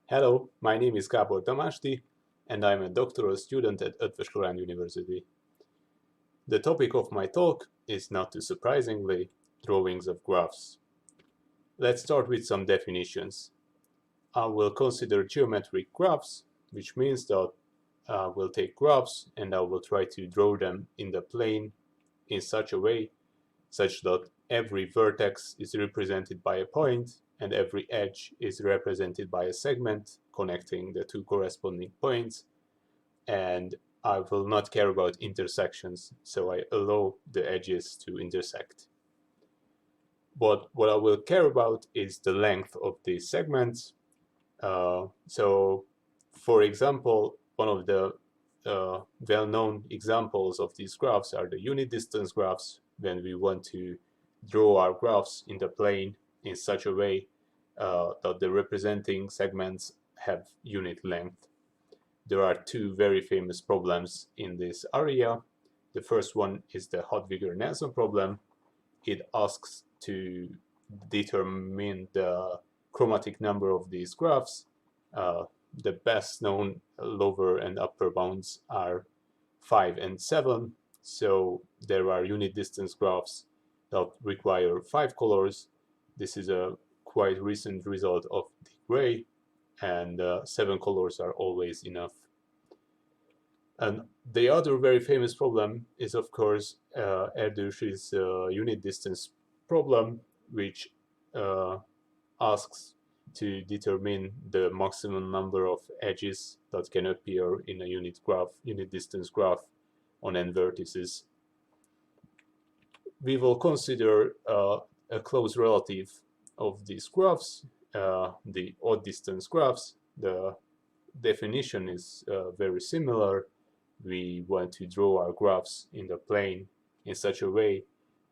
Hello, my name is Gábor Tamásti, and I'm a doctoral student at Eötvös Loránd University. The topic of my talk is, not too surprisingly, drawings of graphs. Let's start with some definitions. I will consider geometric graphs, which means that I will take graphs and I will try to draw them in the plane in such a way such that every vertex is represented by a point and every edge is represented by a segment connecting the two corresponding points, and I will not care about intersections, so I allow the edges to intersect. But what I will care about is the length of these segments. So, for example, one of the well-known examples of these graphs are the unit distance graphs, when we want to draw our graphs in the plane in such a way that the representing segments have unit length. There are two very famous problems in this area. The first one is the Hadwiger-Nelson problem. It asks to determine the chromatic number of these graphs. The best known lower and upper bounds are 5 and 7. So there are unit distance graphs that require 5 colors. This is a quite recent result of de Grey, and 7 colors are always enough. And the other very famous problem is, of course, Erdős's unit distance problem, which asks to determine the maximum number of edges that can appear in a unit distance graph on n vertices. We will consider a close relative of these graphs, the odd distance graphs. The definition is very similar. We want to draw our graphs in the plane in such a way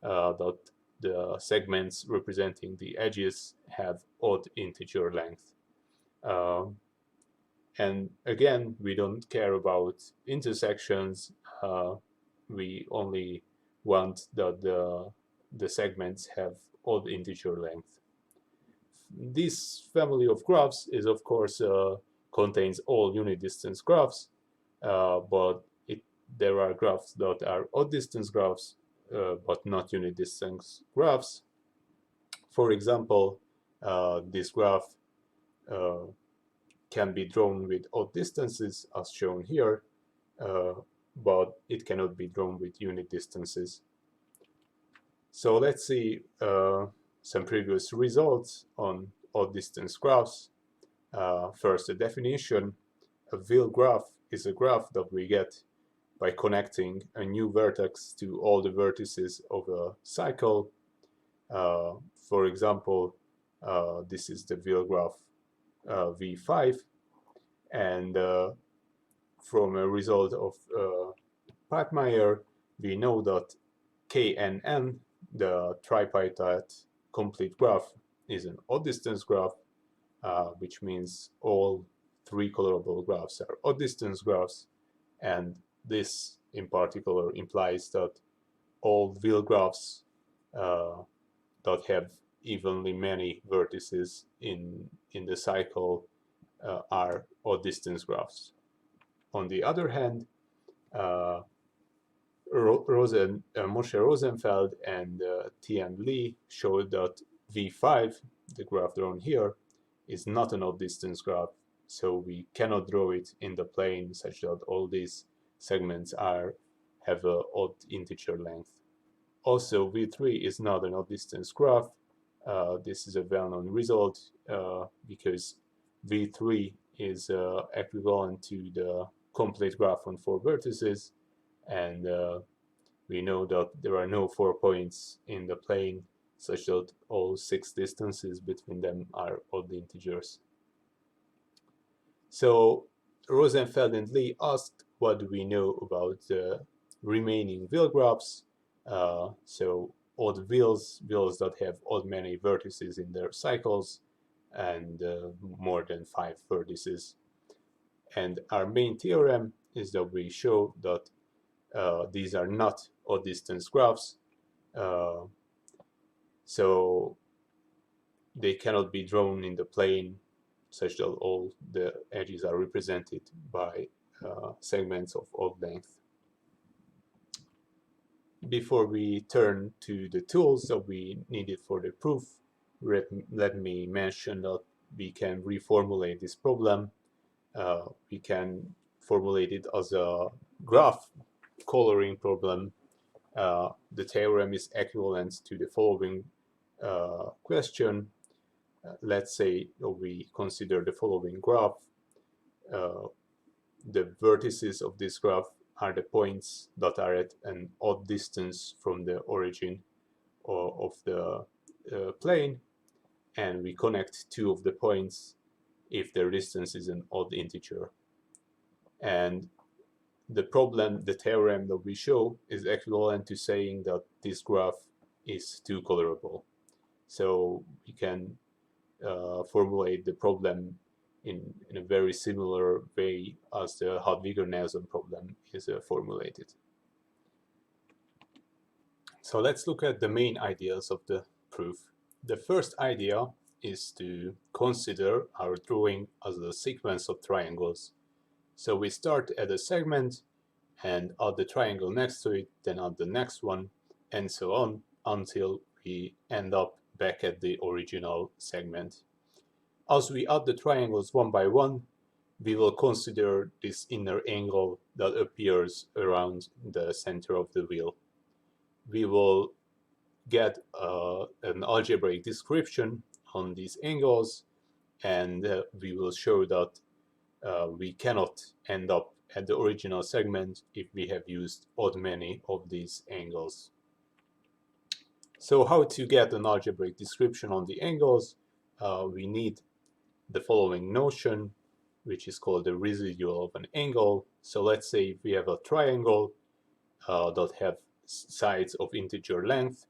that the segments representing the edges have odd integer length. And again, we don't care about intersections. We only want that the segments have odd integer length. This family of graphs is, of course, contains all unit distance graphs, but there are graphs that are odd distance graphs, but not unit distance graphs. For example, this graph can be drawn with odd distances, as shown here, but it cannot be drawn with unit distances. So let's see some previous results on odd distance graphs. First, the definition. A Wheel graph is a graph that we get by connecting a new vertex to all the vertices of a cycle. For example, this is the wheel graph V5, and from a result of Pachmayr, we know that KNN, the tripartite complete graph, is an odd distance graph, which means all 3 colorable graphs are odd distance graphs, and this in particular implies that all wheel graphs that have evenly many vertices in the cycle are odd distance graphs. On the other hand, Moshe Rosenfeld and Tian Li showed that V5, the graph drawn here, is not an odd distance graph, so we cannot draw it in the plane such that all these segments have an odd integer length. Also, V3 is not an odd distance graph. This is a well-known result because V3 is equivalent to the complete graph on 4 vertices, and we know that there are no 4 points in the plane such that all 6 distances between them are odd integers. So Rosenfeld and Lee asked, what do we know about the remaining wheel graphs? So odd wheels that have odd many vertices in their cycles and more than 5 vertices. And our main theorem is that we show that these are not odd distance graphs, so they cannot be drawn in the plane such that all the edges are represented by segments of odd length. Before we turn to the tools that we needed for the proof, let me mention that we can reformulate this problem. We can formulate it as a graph coloring problem. The theorem is equivalent to the following question. Let's say we consider the following graph. The vertices of this graph are the points that are at an odd distance from the origin of the plane, and we connect two of the points if their distance is an odd integer. And the theorem that we show is equivalent to saying that this graph is two-colorable. So we can formulate the problem in a very similar way as the Hadwiger-Nelson problem is formulated. So let's look at the main ideas of the proof. The first idea is to consider our drawing as a sequence of triangles. So we start at a segment and add the triangle next to it, then add the next one, and so on until we end up back at the original segment. As we add the triangles one by one, we will consider this inner angle that appears around the center of the wheel. We will get an algebraic description on these angles, and we will show that we cannot end up at the original segment if we have used odd many of these angles. So how to get an algebraic description on the angles? We need the following notion, which is called the residual of an angle. So let's say if we have a triangle that have sides of integer length,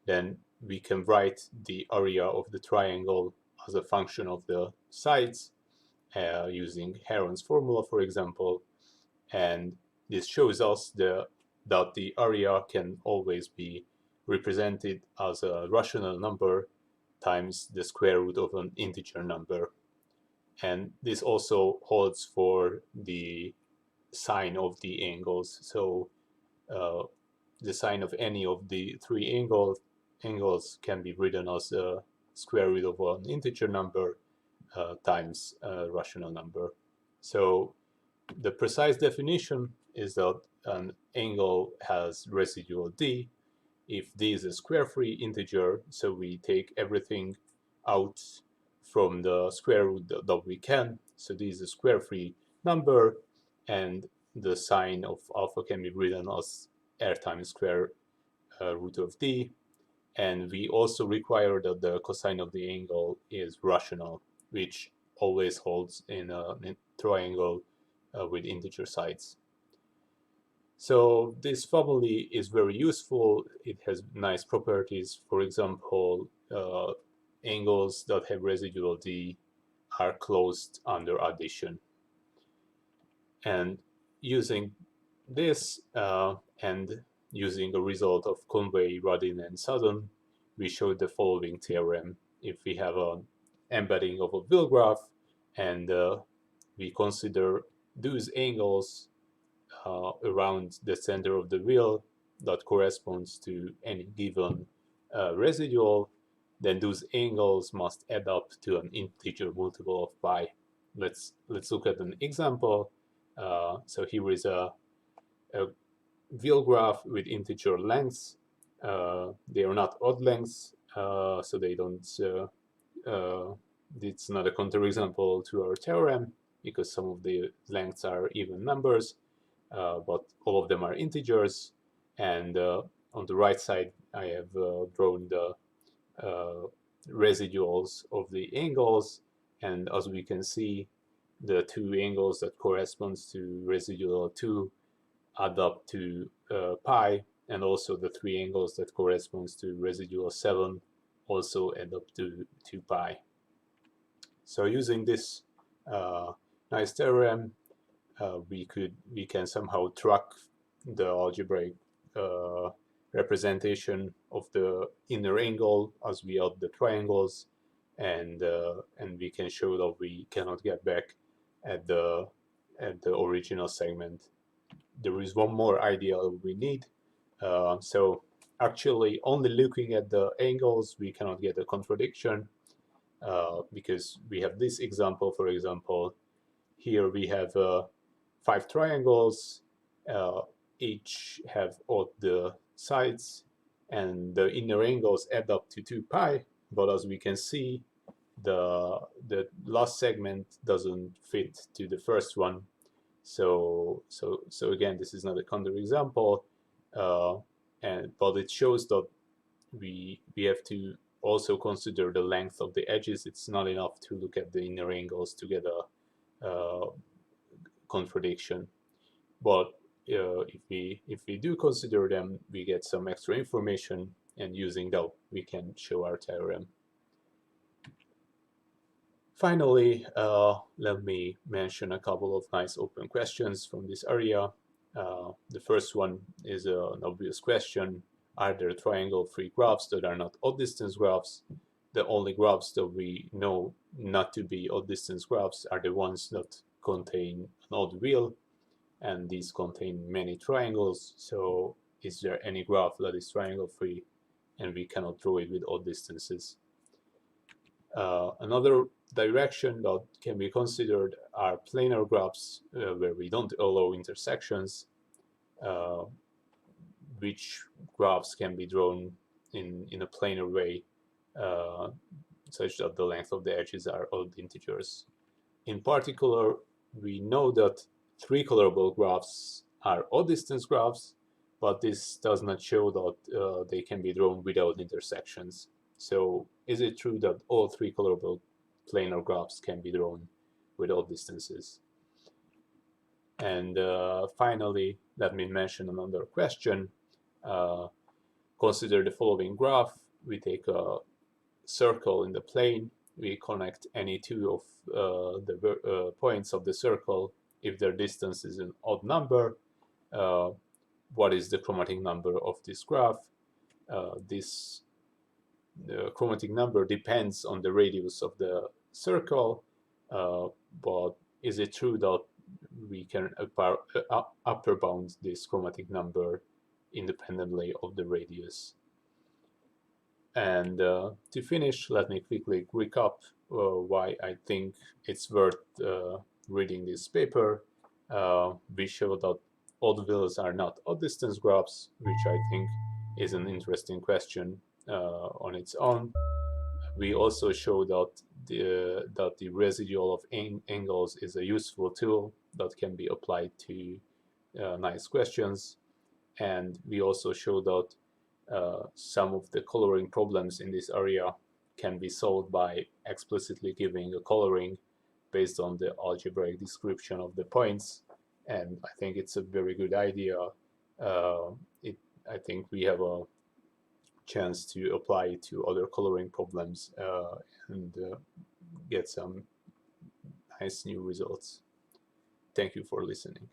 then we can write the area of the triangle as a function of the sides using Heron's formula, for example. And this shows us that the area can always be represented as a rational number times the square root of an integer number. And this also holds for the sine of the angles. So the sine of any of the three angles can be written as a square root of an integer number times a rational number. So the precise definition is that an angle has residual d if d is a square-free integer, so we take everything out from the square root that we can. So d is a square-free number, and the sine of alpha can be written as r times square root of d. And we also require that the cosine of the angle is rational, which always holds in a triangle with integer sides. So this family is very useful. It has nice properties. For example, angles that have residual d are closed under addition. And using this and using a result of Conway, Radin, and Sutton, we showed the following theorem. If we have an embedding of a wheel graph and we consider those angles around the center of the wheel that corresponds to any given residual, then those angles must add up to an integer multiple of pi. Let's look at an example. So here is a wheel graph with integer lengths. They are not odd lengths, so they don't. It's not a counterexample to our theorem because some of the lengths are even numbers, but all of them are integers. And on the right side, I have drawn the residuals of the angles, and as we can see, the two angles that corresponds to residual 2 add up to pi, and also the three angles that corresponds to residual 7 also add up to pi. So using this nice theorem, we can somehow track the algebraic representation of the inner angle as we add the triangles, and we can show that we cannot get back at the original segment. There is one more idea we need. So actually, only looking at the angles, we cannot get a contradiction, because we have this example. For example, here we have 5 triangles, each have all the sides, and the inner angles add up to 2 pi. But as we can see, the last segment doesn't fit to the first one. So again, this is not a counterexample, but it shows that we have to also consider the length of the edges. It's not enough to look at the inner angles to get a contradiction. But if we do consider them, we get some extra information, and using that we can show our theorem. Finally, let me mention a couple of nice open questions from this area. The first one is an obvious question. Are there triangle-free graphs that are not odd-distance graphs? The only graphs that we know not to be odd-distance graphs are the ones that contain an odd wheel, and these contain many triangles. So is there any graph that is triangle-free and we cannot draw it with odd distances? Another direction that can be considered are planar graphs, where we don't allow intersections, which graphs can be drawn in a planar way, such that the length of the edges are odd integers. In particular, we know that 3-colorable graphs are odd distance graphs, but this does not show that they can be drawn without intersections. So is it true that all 3-colorable planar graphs can be drawn with odd distances? And finally, let me mention another question. Consider the following graph. We take a circle in the plane. We connect any 2 of the points of the circle. If their distance is an odd number, what is the chromatic number of this graph? This chromatic number depends on the radius of the circle, but is it true that we can upper bound this chromatic number independently of the radius? And to finish, let me quickly recap why I think it's worth reading this paper. We show that odd wheels are not odd distance graphs, which I think is an interesting question on its own. We also show that the residual of angles is a useful tool that can be applied to nice questions. And we also show that some of the coloring problems in this area can be solved by explicitly giving a coloring based on the algebraic description of the points. And I think it's a very good idea. I think we have a chance to apply it to other coloring problems and get some nice new results. Thank you for listening.